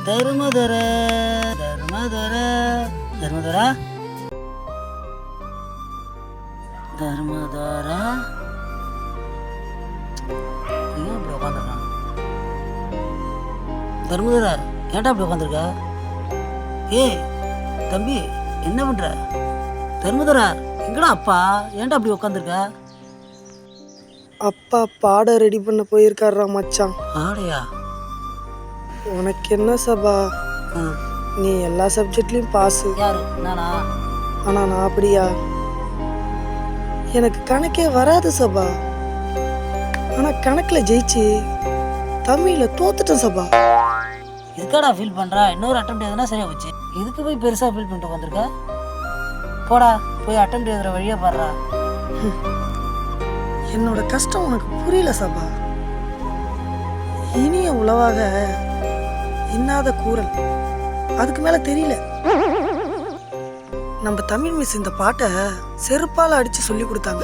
தர்மதர தர்மதர தர்மதரா தர்மதாரா ஏன் அப்படி உட்காந்துருக்கான்? தர்மதரா ஏன்டா அப்படி உட்காந்துருக்க? ஏய் தம்பி என்ன பண்ற? தர்மதரா எங்கடா அப்பா? ஏன்டா அப்படி உட்காந்துருக்க? அப்பா பாடம் ரெடி பண்ண போயிருக்காரா மச்சான். ஆடையா? உனக்கு என்ன சபா, நீ எல்லா சப்ஜெக்ட்லையும் பாஸு. யாரு நானா? ஆனால் நான் அப்படியா? எனக்கு கணக்கே வராது சபா. ஆனால் கணக்கில் ஜெயிச்சு தமிழில் தோத்துட்டேன் சபா. இதுக்காடா ஃபீல் பண்ணுறா? இன்னொரு அட்டம் எதுனா சரியா போச்சு. இதுக்கு போய் பெருசாக ஃபீல் பண்ணிட்டு வந்திருக்க? போடா போய் அட்டம் எழுதுற வழியாக பாடுறா. என்னோட கஷ்டம் உனக்கு புரியல சபா. இனிய உளவாக இன்னாத கூறல், அதுக்கு மேலே தெரியல. நம்ம தமிழ் மிஸ் இந்த பாட்டை செருப்பால் அடித்து சொல்லி கொடுத்தாங்க.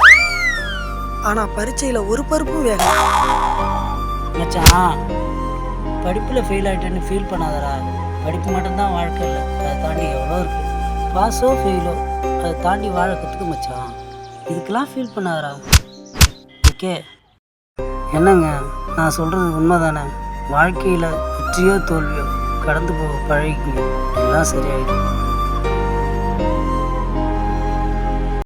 ஆனால் பரீட்சையில் ஒரு பருப்பும் வேகல. மச்சான் படிப்பில் ஃபெயில் ஆகிட்டேன்னு ஃபீல் பண்ணாதடா. படிப்பு மட்டும்தான் வாழ்க்கை இல்லை, அதை தாண்டி எவ்வளோ இருக்குது. பாஸோ ஃபெயிலோ அதை தாண்டி வாழ கற்றுக்க மச்சான். இதுக்கெல்லாம் ஃபீல் பண்ணாதடா. ஓகே என்னங்க நான் சொல்கிறது உண்மை தானே? வாழ்க்கையில் வெற்றியோ தோல்வியோ கடந்து போக பழகிக்குங்க, எல்லாம் சரியாயிடும்.